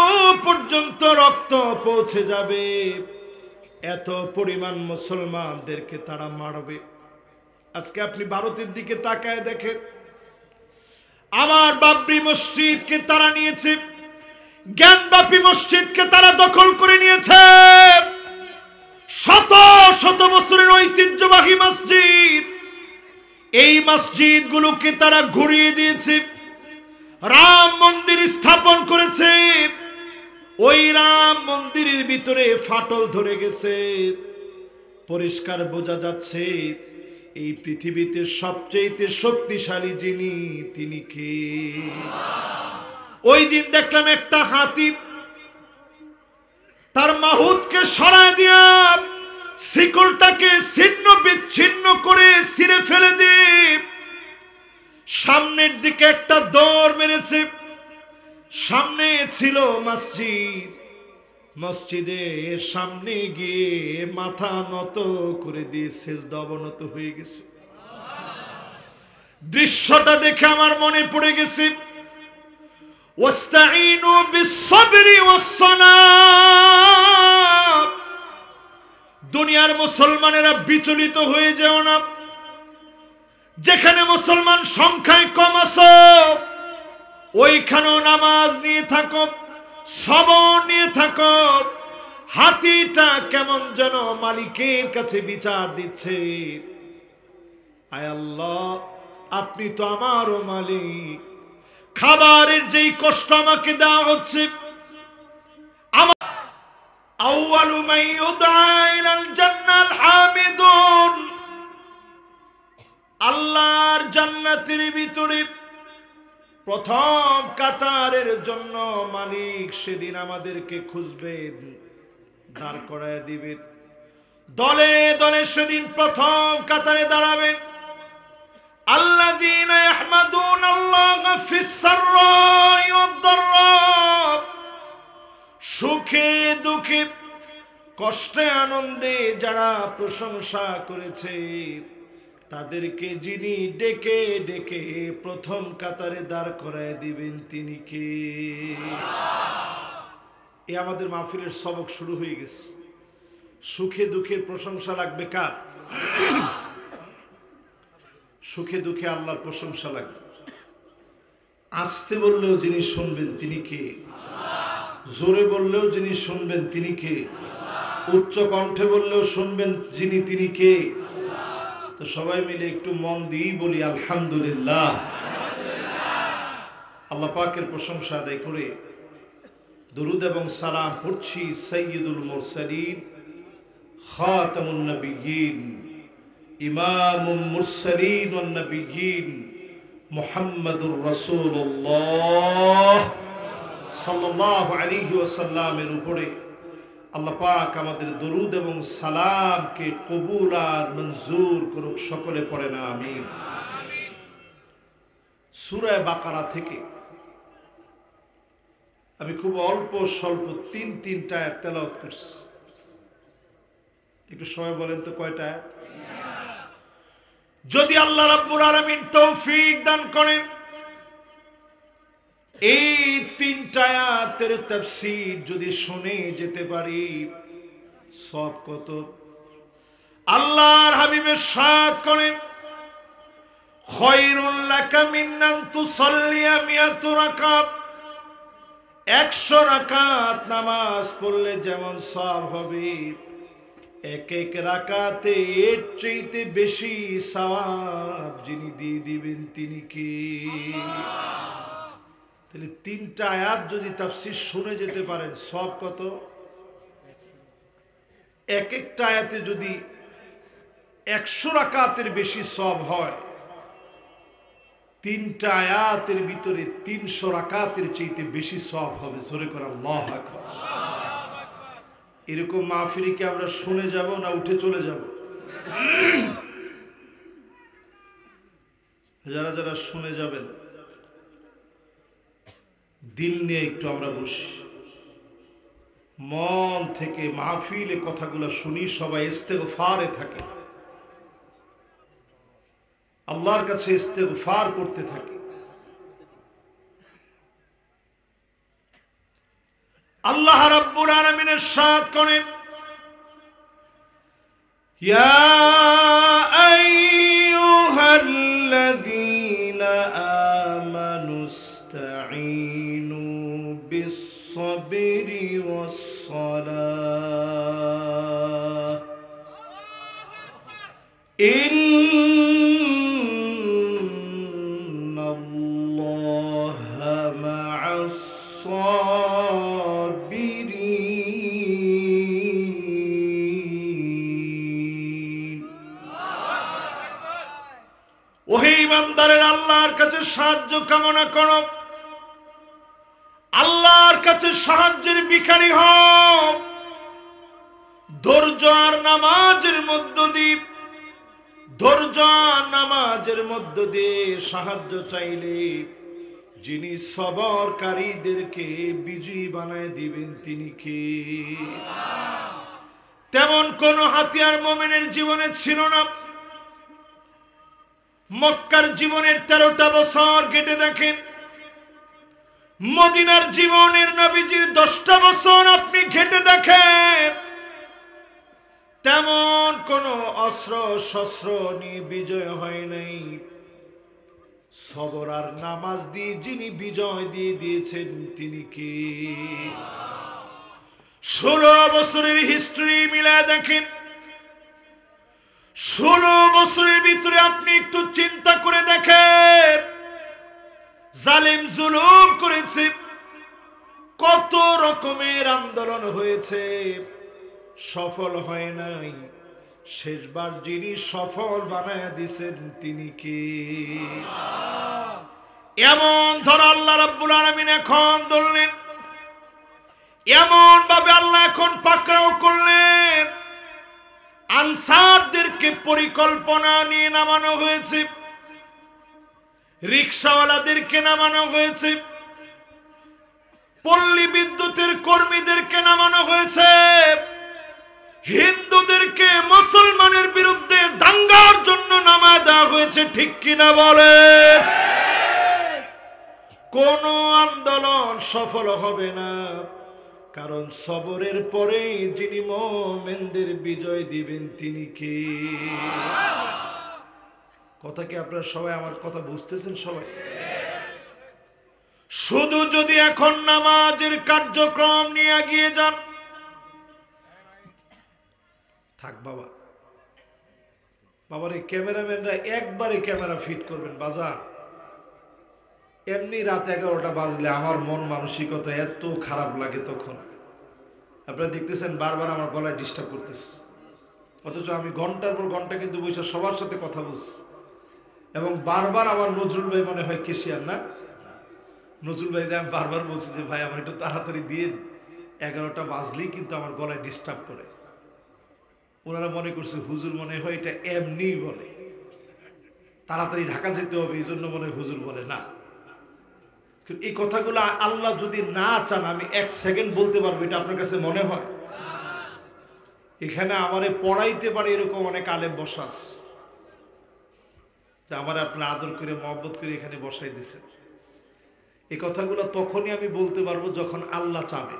পর্যন্ত রক্ত পৌঁছে যাবে, এত পরিমাণ মুসলমানদেরকে তারা মারবে। আজকে আপনি ভারতের দিকে তাকায় দেখেন, আমার বাবরি মসজিদকে তারা নিয়েছে, জ্ঞানবাপী মসজিদকে তারা দখল করে নিয়েছে। শত শত বছরের ঐতিহ্যবাহী মসজিদ, এই মসজিদগুলোকে তারা ঘুরিয়ে দিয়েছে। রাম মন্দির স্থাপন করেছে, ওই রাম মন্দিরের ভিতরে ফাটল ধরে গেছে। পরিষ্কার বোঝা যাচ্ছে এই পৃথিবীতে সবচেয়ে শক্তিশালী যিনি, তিনি কে? ওই দিন দেখলাম একটা হাতি তার মাহুতকে সরায় দিয়া শিকলটাকে ছিন্ন বিচ্ছিন্ন করে ছিঁড়ে ফেলে দিয়ে সামনের দিকে একটা দৌড় মেরেছে। সামনে ছিল মসজিদ, মসজিদের সামনে গিয়ে মাথা নত করে দিয়ে সেজদা অবনত হয়ে গেছে। দৃশ্যটা দেখে আমার মনে পড়ে গেছে, ওয়াস্তাঈনু বিস-সাবরি ওয়াস-সালাহ। দুনিয়ার মুসলমানেরা বিচলিত হয়ে যেও না। যেখানে মুসলমান সংখ্যায় কম আছো, ওইখানেও নামাজ নিয়ে থাকো, সবর নিয়ে থাকো। হাতিটা কেমন যেন মালিকের কাছে বিচার দিচ্ছে, আয় আল্লাহ, আপনি তো আমারও মালিক। খাবারের যেই কষ্ট আমাকে দেওয়া হচ্ছে, আউয়ালু মান ইউদআ ইলাল জান্নাল হামিদুন। আল্লাহর জান্নাতের ভিতরে প্রথম কাতারের জন্য মালিক সেদিন আমাদেরকে খুঁজবেন, দাঁড় করায় দিবেন। দলে দলে সেদিন প্রথম কাতারে দাঁড়াবেন। আল্লাযীনা ইয়াহমাদুনাল্লাহা ফিস-সাররাই ওয়াদ-দাররা। সুখে দুঃখে কষ্টে আনন্দে যারা প্রশংসা করেছে, তাদেরকে যিনি ডেকে ডেকে প্রথম কাতারে দাঁড় করায় দিবেন, তিনি কে? এই আমাদের মাহফিলের সবক শুরু হয়ে গেছে। সুখে দুঃখে প্রশংসা লাগবে কার? সুখে দুঃখে আল্লাহর প্রশংসা লাগবে। আস্তে বললেও যিনি শুনবেন তিনি কে? জোরে বললেও যিনি শুনবেন তিনি কে? উচ্চ কণ্ঠে বললেও শুনবেন যিনি, তিনি কে? তো সবাই মিলে একটু মন দিয়ে বলি আলহামদুলিল্লাহ। আল্লাহ পাকের প্রশংসা আদায় করে দরুদ এবং সালাম পড়ছি সাইয়্যিদুল মুরসালিন, খাতামুন নবিয়্যিন, ইমামুল মুরসালিন ওয়ান নবিয়্যিন, মুহাম্মাদুর রাসূলুল্লাহ সাল্লাল্লাহু আলাইহি ওয়াসাল্লামের উপরে আল্লাহ পাক আমাদের দরুদ এবং সালামকে কবুল আর মঞ্জুর করুক। সকলে পড়ে না আমিন। সূরা বাকারা থেকে আমি খুব অল্প স্বল্প তিনটা আয়াত তেলাওয়াত করছি। একটু সবাই বলেন তো কয়টা আয়াত? যদি আল্লাহ রাব্বুল আলামিন তৌফিক দান করেন, এই তিনটা আয়াতের তাফসীর যদি শুনে যেতে পারি, সব কত। আল্লাহর হাবিবের সাথ করেন, খায়রুল লাকা মিন আন তুসাল্লিয়া মিয়াতু রাকাত। 100 রাকাত নামাজ পড়লে যেমন সওয়াব হবে, এক এক রাকাতে এর চাইতে বেশি সওয়াব যিনি দিয়ে দিবেন তিনি কে? তাহলে 3টা আয়াত যদি তাফসীর শুনে যেতে পারেন সওয়াব কত? এক একটা আয়াতে যদি 100 রাকাতের বেশি সওয়াব হয়, 3টা আয়াতের ভিতরে 300 রাকাতের চাইতে বেশি সওয়াব হবে। জোরে করে আল্লাহু আকবার। এরকম মাহফিলে কি আমরা শুনে যাব না উঠে চলে যাব? যারা যারা শুনে যাবেন দিল নিয়ে একটু আমরা বসি, মন থেকে মাহফিলে কথাগুলো শুনি, সবাই ইস্তেগফারে থাকে, আল্লাহর কাছে ইস্তেগফার করতে থাকে। আল্লাহ রাব্বুল আলামিন ইরশাদ করেন, ইয়া আইয়ুহাল্লাযীনা আমানুস্তাঈনু বিস-সাবরি ওয়াস-সালাহ ইন্নাল্লাহা মা'আস-সাবিরিন। ওহে ইমানদারের আল্লাহর কাছে সাহায্য কামনা করো, আল্লাহর কাছে সাহায্যের ভিখারি হও। ধৈর্য আর নামাজের মধ্য দিয়ে, ধৈর্য আর নামাজের মধ্য দিয়ে সাহায্য চাইলে যিনি সবরকারীদেরকে বিজয়ী বানায় দিবেন তিনি কে? তেমন কোন হাতিয়ার মুমিনের জীবনে ছিল না। মক্কার জীবনের 13টা বছর কেটে দেখেন, মদিনার জীবনের নবীজির 10টা বছর আপনি ঘেটে দেখেন, তেমন কোন অস্ত্র শস্ত্র নিয়ে বিজয় হয় নাই। সবর আর নামাজ দিয়ে যিনি বিজয় দিয়ে দিয়েছেন তিনি কে? 16 বছরের হিস্ট্রি মিলায় দেখেন, 16 বছরের ভিতরে আপনি একটু চিন্তা করে দেখেন, জালিম জুলুম করেছে, কত রকমের আন্দোলন হয়েছে, সফল হয় নাই। শেষবার যিনি সফল বানায় দিয়েছেন তিনি কে? এমন ধর আল্লাহ রাব্বুল আলামিন এখন ধরলেন, এমন ভাবে আল্লাহ এখন পাকড়াও করলেন। আনসারদেরকে পরিকল্পনা নিয়ে নামানো হয়েছে, রিকশাওয়ালাদেরকে নামানো হয়েছে, পল্লী বিদ্যুতের কর্মীদেরকে নামানো হয়েছে, হিন্দুদেরকে মুসলমানের বিরুদ্ধে দাঙ্গার জন্য নামায় দেওয়া হয়েছে। ঠিক কিনা বলে? কোন আন্দোলন সফল হবে না, কারণ সবরের পরে যিনি মুমিনদের বিজয় দিবেন তিনি কে? কথা কি আপনারা সবাই আমার কথা বুঝতেছেন? সবাই শুধু যদি এখন নামাজের কার্যক্রম নিয়ে এগিয়ে যান, থাক বাবা, বাবার এই ক্যামেরাম্যানরা একবারে ক্যামেরা ফিট করবেন বাজার। এমনি রাত 11টা বাজলে আমার মন মানসিকতা এত খারাপ লাগে, তখন আপনারা দেখতেছেন বারবার আমার গলায় ডিস্টার্ব করতেছে, অথচ আমি ঘন্টার পর ঘন্টা কিন্তু বসে সবার সাথে কথা বলছি। এবং বারবার আমার নজরুল ভাই মনে হয় কেশিয়ার না, নজরুল ভাই আমি বারবার বলছি যে ভাই আমার একটু তাড়াতাড়ি দিয়ে, 11টা বাজলেই কিন্তু আমার গলায় ডিস্টার্ব করে। ওনারা মনে করছে হুজুর মনে হয় এটা এমনি বলে, তাড়াতাড়ি ঢাকা যেতে হবে এই জন্য মনে হয় হুজুর বলে না। এই কথাগুলো আল্লাহ যদি না চান আমি 1 সেকেন্ড বলতে পারবো, এটা আপনার কাছে মনে হয়? এখানে আমারে পড়াইতে পারে এরকম অনেক আলেম বসা আছে, আমার আপনার আদর করে মহব্বত করে এখানে বসাই দিয়েছেন। এই কথাগুলো তখনই আমি বলতে পারবো যখন আল্লাহ চাবে।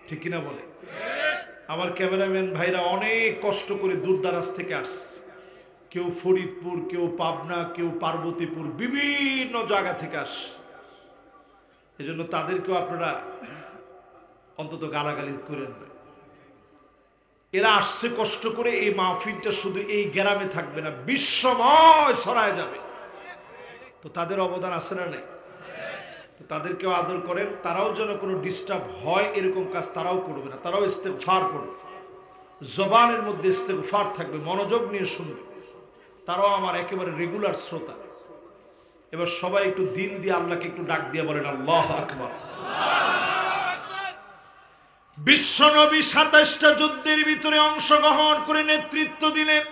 ঠিক কিনা বলে? আমার ক্যামেরাম্যান ভাইরা অনেক কষ্ট করে দূর দারাজ থেকে আসছে, কেউ ফরিদপুর, কেউ পাবনা, কেউ পার্বতীপুর, বিভিন্ন জায়গা থেকে আসছে। এজন্য তাদেরকেও আপনারা অন্তত গালাগালি করেন না। এরা আসছে কষ্ট করে, এই মাহফিলটা শুধু এই গ্রামে থাকবে না, বিশ্বময় ছড়ায় যাবে। তো তাদের অবদান আছে না নাই? তো তাদেরকেও আদর করেন, তারাও যেন কোনো ডিস্টার্ব হয় এরকম কাজ তারাও করবে না, তারাও ইস্তেগফার করবে, জবানের মধ্যে ইস্তেগফার থাকবে, মনোযোগ নিয়ে শুনবে। তারাও আমার একেবারে রেগুলার শ্রোতা। এবার সবাই একটু দিন দিয়ে আল্লাহকে একটু ডাক দিয়ে বলেন আল্লাহু আকবার। বিশ্বনবী 27টা যুদ্ধের ভিতরে অংশগ্রহণ করে নেতৃত্ব দিলেন।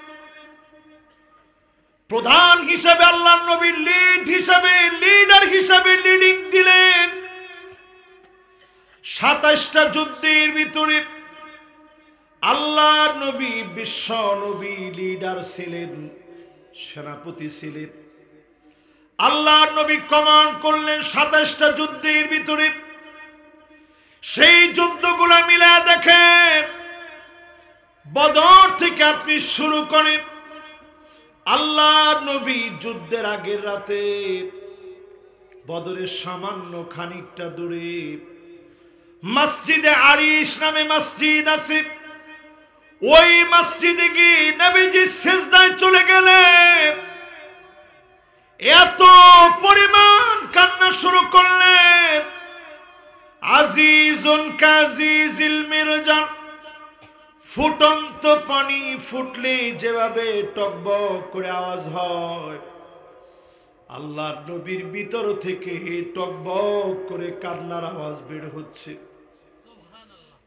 প্রধান হিসেবে আল্লাহর নবী লিডার হিসেবে লিডিং দিলেন। 27টা যুদ্ধের ভিতরে আল্লাহর নবী বিশ্ব নবী লিডার ছিলেন, সেনাপতি ছিলেন। আল্লাহর নবী কমান্ড করলেন 27টা যুদ্ধের ভিতরে। সেই যুদ্ধগুলো মিলে দেখেন, বদর থেকে আপনি শুরু করেন, আল্লাহর নবী যুদ্ধের আগের রাতে বদরের সামান্য খানিকটা দূরে মসজিদে আরিশ নামে মসজিদ আছে, ওই মসজিদে গিয়ে নবীজি সিজদায় চলে গেলেন। এত পরিমাণ কান্না শুরু করলেন, আজিজুন কাজিজিল মিরজান, ফুটন্ত পানি ফুটলে যেভাবে টকবক করে আওয়াজ হয়, আল্লাহর নবীর ভিতর থেকে টকবক করে কান্নার আওয়াজ বের হচ্ছে।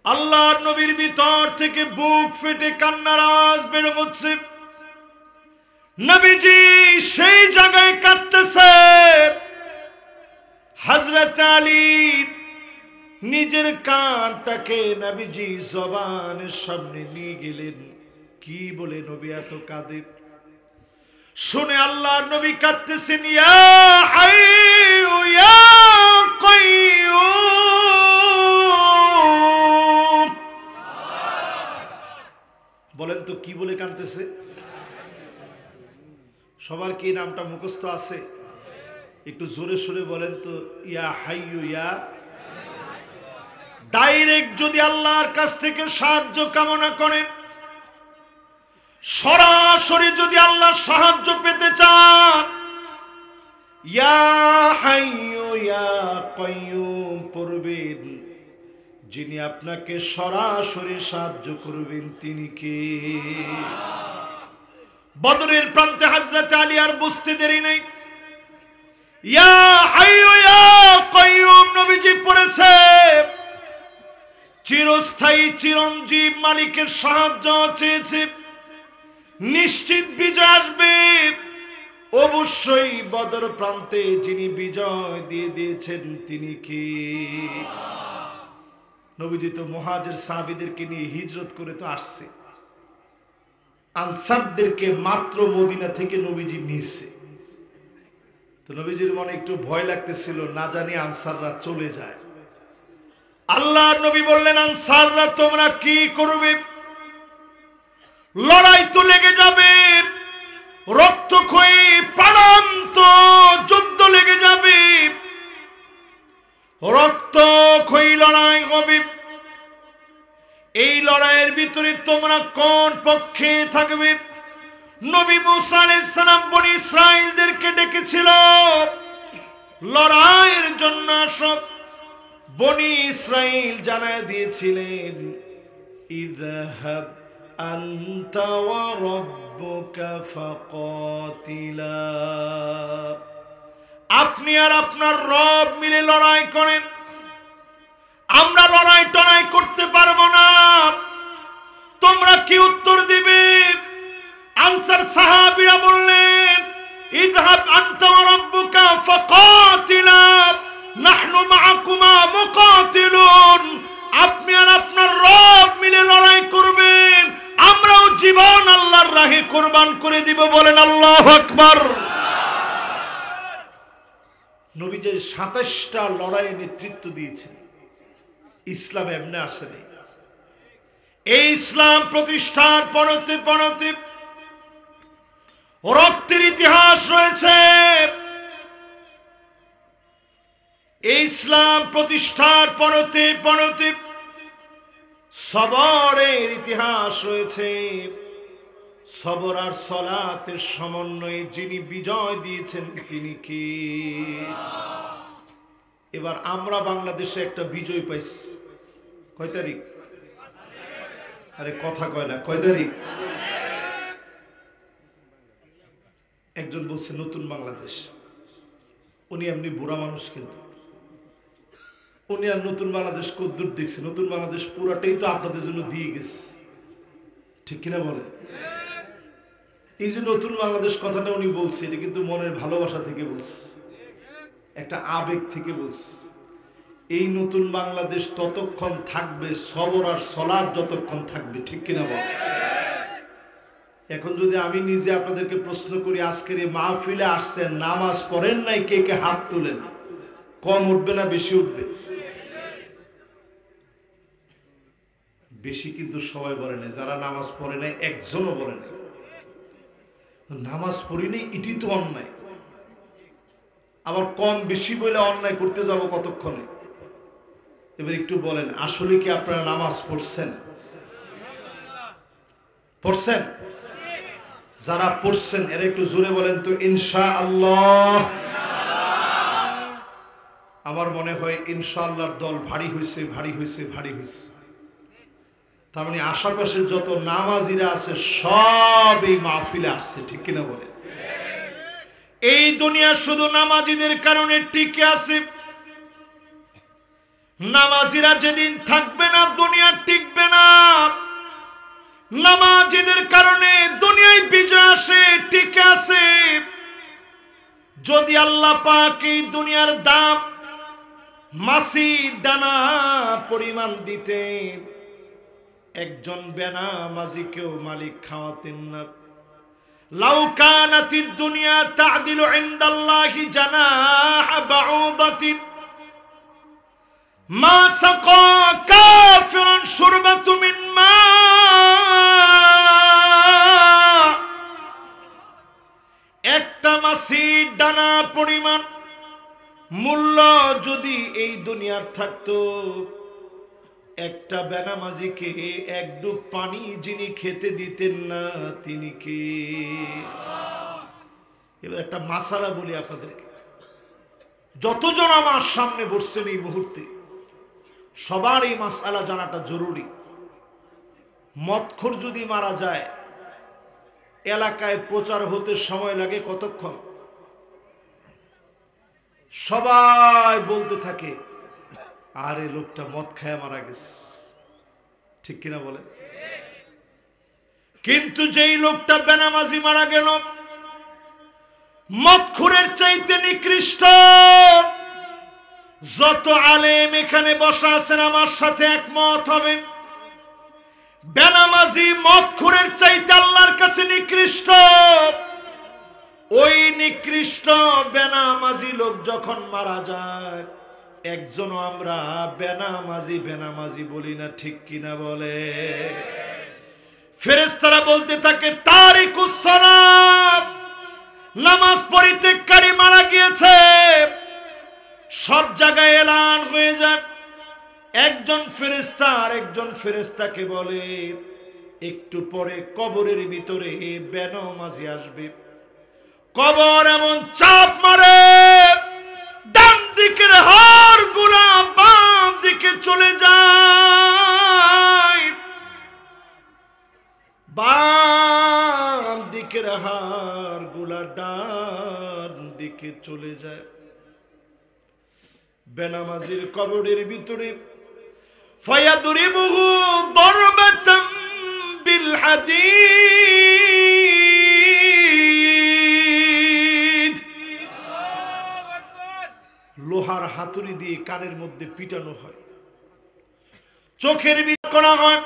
আল্লাহর নবীর ভিতর থেকে বুক ফেটে কান্নার আওয়াজ বের হচ্ছে। নবীজি সেই জায়গায় কাঁদতেছে। হযরত আলী নিজের কানটাকে নবীজি জবানের সামনে নিয়ে গেলেন। কি বলে নবী এত কাঁদে শুনে আল্লাহর নবী কাঁদতেছেন, ইয়া হাইয়ু ইয়া কাইয়্যুম। বলেন তো কি বলে কাঁদতেছে? সবার কি নামটা মুখস্থ আছে? একটু জোরে সোরে বলেন তো, ইয়া হাইয়ু ইয়া। ডাইরেক্ট যদি আল্লাহর কাছ থেকে সাহায্য কামনা করেন, সরাসরি যদি আল্লাহর সাহায্য পেতে চান, ইয়া হাইয়ু ইয়া কাইয়্যুম পড়বেন। যিনি আপনাকে সরাসরি সাহায্য করবেন তিনি কে? বদরের প্রান্তে হযরত আলী আর বুঝতে দেরি নেই, ইয়া হাইয়ু ইয়া কাইয়্যুম নবীজি পড়েছে। চিরস্থায়ী চিরঞ্জীব মালিকের সাহায্য চেয়েছে, নিশ্চিত বিজয় আসবে। অবশ্যই বদর প্রান্তে যিনি বিজয় দিয়ে দিয়েছেন তিনি কি? নবীজি তো মুহাজির সাহাবীদেরকে নিয়ে হিজরত করে তো আসছে, আনসারদেরকে মাত্র মদিনা থেকে নবীজি নিয়েছে। তো নবীজির মনে একটু ভয় লাগতেছিল, না জানি আনসাররা চলে যায়। আল্লাহর নবী বললেন, আনসাররা তোমরা কি করবে? লড়াই তো লেগে যাবে, রক্তক্ষয়ী প্রাণান্ত যুদ্ধ লেগে যাবে, রক্তক্ষয়ী লড়াই হবে। এই লড়াইয়ের ভিতরে তোমরা কোন পক্ষে থাকবে? নবী মুসা আলাইহিস সালাম বনি ইসরাঈলদেরকে ডেকেছিল লড়াইয়ের জন্য। সব বনি ইসরাঈল জানায় দিয়েছিলেন, ইযহাব আনতা ওয়া রাব্বুকা ফাকাতিলা, আপনি আর আপনার রব মিলে লড়াই করেন, আমরা লড়াই টড়াই করতে পারবো না। তোমরা কি উত্তর দিবে? আনসার সাহাবীরা বললেন, ইযহাব আনতা ওয়া রাব্বুকা ফাকাতিলা নাহনু মাআকুমা মুকাতিলুন, আপনি আর আপনার রব মিলে লড়াই করবেন, আমরাও জীবন আল্লাহর রাহে কুরবান করে দিব। বলেন আল্লাহু আকবার। নবীজি 27টা লড়াইয়ে নেতৃত্ব দিয়েছেন। ইসলাম এমনি আসেনি। এই ইসলাম প্রতিষ্ঠার পরতে পরতে রক্তের ইতিহাস রয়েছে। এই ইসলাম প্রতিষ্ঠার পরতে পরতে সবরের ইতিহাস রয়েছে। সবর আর সালাতের সমন্বয়ে যিনি বিজয় দিয়েছেন তিনি কি? এবার আমরা বাংলাদেশে একটা বিজয় পাইছি। কয় তারিখ? আরে কথা কয় না, কয় তারিখ? একজন বলছে নতুন বাংলাদেশ। উনি এমনি বুড়া মানুষ, কিন্তু উনি আর নতুন বাংলাদেশ কদ্দূর দেখছে? নতুন বাংলাদেশ পুরাটাই তো আপনাদের জন্য দিয়ে গেছে, ঠিক কিনা বলে? এই যে নতুন বাংলাদেশ কথাটা উনি বলছে, এটা কিন্তু মনের ভালোবাসা থেকে বলছে, একটা আবেগ থেকে বলছে। এই নতুন বাংলাদেশ ততক্ষণ থাকবে সবর আর সালাত যতক্ষণ থাকবে, ঠিক কিনা বলে? এখন যদি আমি নিজে আপনাদেরকে প্রশ্ন করি, আজকের এই মাহফিলে আসছেন, নামাজ পড়েন নাই, কে কে হাত তোলেন? কম উঠবে না বেশি উঠবে? বেশি কিন্তু সবাই বলে না। যারা নামাজ পড়ে নাই একজনও বলে নাই। নামাজ পড়ি নাই এটি তো অন্যায়। আবার কম বেশি বলে অন্যায় করতে যাব কতক্ষণে? এবার একটু বলেন, আসলে কি আপনারা নামাজ পড়ছেন? পড়ছেন? যারা পড়ছেন এরা একটু জোরে বলেন তো ইনশাআল্লাহ। আমার মনে হয় ইনশাআল্লাহর দল ভারী হয়েছে, ভারী হয়েছে, ভারী হয়েছে। তার মানে আশেপাশের যত নামাজিরা আছে সব এই মাহফিলে আসছে, ঠিক কিনা বলে? এই দুনিয়া শুধু নামাজিদের কারণে টিকে আছে। নামাজিরা যেদিন থাকবে না দুনিয়া টিকবে না। নামাজিদের কারণে দুনিয়ায় বিজয় আসে, টিকে আছে। যদি আল্লাহ পাক এই দুনিয়ার দাম মাছির দানা পরিমাণ দিতেন, একজন বেনামাজিকেও মালিক খাওয়াতেন না। লাউ কানাতিদ দুনিয়া তা'দিলু ইনদাল্লাহি জানাহা বাউদাতিন মা সাকা কাফিরুন শুরবাতু মিন মা। একটা মাছির দানা পরিমাণ মূল্য যদি এই দুনিয়ার থাকতো, একটা বেনামাজিকে এক ডুব পানি যিনি খেতে দিতেন না তিনি কে? এবার একটা মাসালা বলি আপনাদেরকে। যতজন আমার সামনে বসছেন এই মুহূর্তে, সবার এই মাসালা জানাটা জরুরি। মদখোর যদি মারা যায়, এলাকায় প্রচার হতে সময় লাগে কতক্ষণ? সবাই বলতে থাকে আরে লোকটা মদ খায় মারা গেছে, ঠিক কিনা বলে? কিন্তু যেই লোকটা বেনামাজি মারা গেল, মদখোরের চাইতে নিকৃষ্ট। যত আলেম এখানে বসা আছেন আমার সাথে একমত হবেন, বেনামাজি মদখোরের চাইতে আল্লাহর কাছে নিকৃষ্ট। ওই নিকৃষ্ট বেনামাজি লোক যখন মারা যায়, একজনও আমরা বেনামাজি বেনামাজি বলি না, ঠিক কিনা বলে? ফেরেশতারা বলতে থাকে তারিকুস সালাত, নামাজ পরিত্যাগকারী মারা গিয়েছে। সব জায়গায় এলান হয়ে যায়। একজন ফেরেশতা আরেকজন ফেরেশতাকে বলে একটু পরে কবরের ভিতরে বেনামাজি আসবে। কবর এমন চাপ মারে, ডান দিকের হাড় গুলা বাম দিকে চলে যায়, বাম দিকের হাড় গুলা ডান দিকে চলে যায়। বেনামাজির কবরের ভিতরে ফায়াদরিবুহু দরবাতাম বিল হাদিদ, লোহার হাতুড়ি দিয়ে কানের মধ্যে পিটানো হয়, চোখের ভিতর করা হয়।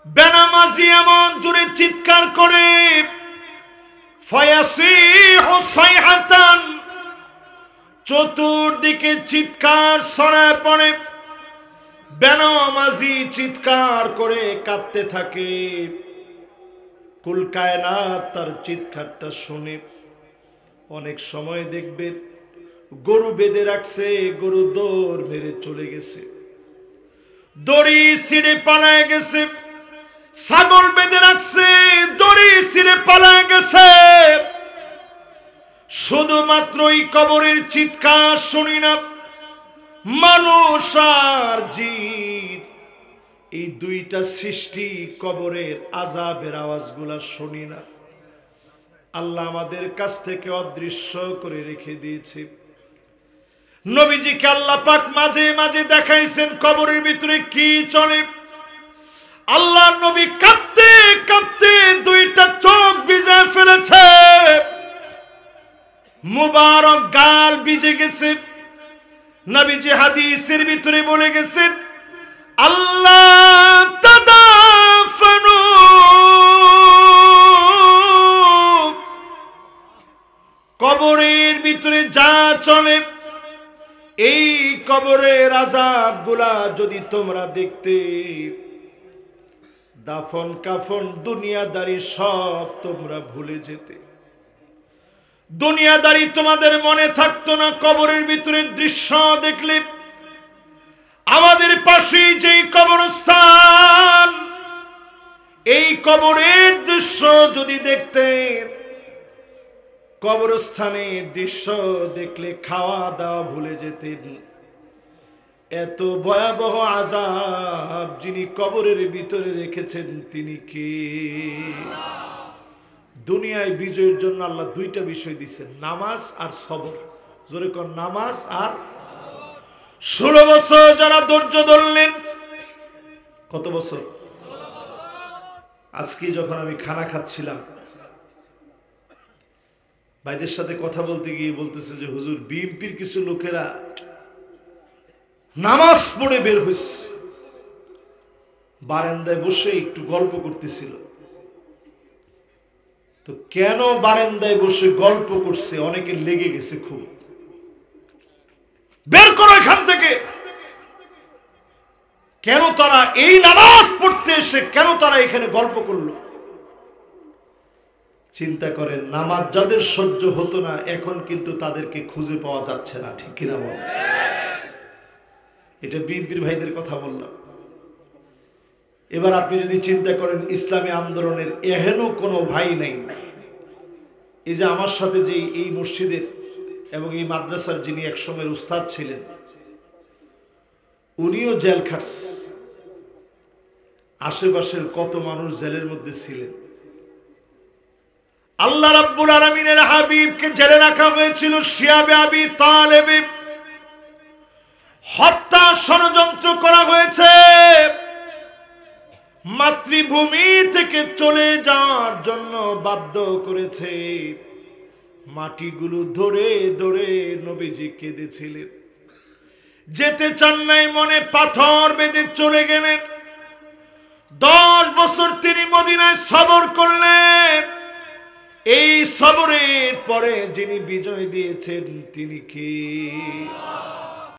বেনামাজি এমন জোরে চিৎকার করে, ফায়াসিহু সাইহাতান, চতুর্দিকে চিৎকার ছড়ায় পড়ে। বেনামাজি চিৎকার করে কাঁদতে থাকে। কুল কায়নাত তার চিৎকারটা শুনে। অনেক সময় দেখবেন গরু বেঁধে রাখছে, গরু দৌড় মেরে চলে গেছে। দড়ি ছিঁড়ে পালায় গেছে, ছাগল বেঁধে রাখছে, দড়ি ছিঁড়ে পালায় গেছে। শুধুমাত্র এই কবরের চিৎকার শুনি না, মানুষ আর জিন, এই দুইটা সৃষ্টি কবরের আযাবের আওয়াজগুলা শুনি না। আল্লাহ আমাদের কাছ থেকে অদৃশ্য করে রেখে দিয়েছে। নবীজিকে আল্লাহ পাক মাঝে মাঝে দেখাইছেন কবরের ভিতরে কি চলে। আল্লাহ নবী কাঁদতে কাঁদতে দুইটা চোখ ভিজে ফেলেছে, মুবারক গাল ভিজে গেছে। নবীজি হাদিসের ভিতরে বলে গেছেন, আল্লাহ তাদাফানু, কবরের ভিতরে যা চলে এই কবরের আযাবগুলা যদি তোমরা দেখতে, দাফন কাফন দুনিয়াদারি সব তোমরা ভুলে যেতে। দুনিয়াদারি তোমাদের মনে থাকতো না। কবরের ভিতরে দৃশ্য দেখলে, আমাদের পাশে যেই কবরস্থান, এই কবরের দৃশ্য যদি দেখতে, কবরস্থানের দৃশ্য দেখলে খাওয়া দাওয়া ভুলে যেতেন। এত ভয়াবহ আযাব যিনি কবরের ভিতরে রেখেছেন তিনি কে? দুনিয়ায় বিজয়ের জন্য আল্লাহ দুইটা বিষয় দিয়েছেন, নামাজ আর সবর। জোরে কোন, নামাজ আর। 16 বছর যারা ধৈর্য ধরলেন, কত বছর? আজকে যখন আমি খানা খাচ্ছিলাম, ভাইদের সাথে কথা বলতে গিয়ে বলতেছে যে হুজুর, বিএনপির কিছু লোকেরা নামাজ পড়ে বের হয়েছে, বারান্দায় বসে একটু গল্প করতেছিল। তো কেন বারান্দায় বসে গল্প করছে, অনেকে লেগে গেছে খুব। বের করো এখান থেকে। কেন তারা এই নামাজ পড়তে এসে কেন তারা এখানে গল্প করলো? চিন্তা করেন, নামাজ যাদের সহ্য হতো না এখন কিন্তু তাদেরকে খুঁজে পাওয়া যাচ্ছে না, ঠিক কিনা বলেন? এটা বিএনপির ভাইদের কথা বললাম। এবার আপনি যদি চিন্তা করেন, ইসলামী আন্দোলনের এহেন কোনো ভাই নেই। এই যে আমার সাথে যে এই মসজিদের এবং এই মাদ্রাসার যিনি একসময়ের উস্তাদ ছিলেন, উনিও জেল খাটছে। আশেপাশের কত মানুষ জেলের মধ্যে ছিলেন। আল্লাহ রাব্বুল আলামিনের হাবিবকে জেলে রাখা হয়েছিল শিয়াবে আবি তালেব। হত্যা ষড়যন্ত্র করা হয়েছে। মাতৃভূমি থেকে চলে যাওয়ার জন্য বাধ্য করেছে। মাটিগুলো ধরে ধরে নবীজি কেঁদেছিলেন। যেতে চান নাই, মনে পাথর বেঁধে চলে গেলেন। 10 বছর তিনি মদিনায় সবর করলেন। এই সবরের পরে যিনি বিজয় দিয়েছেন তিনি কি?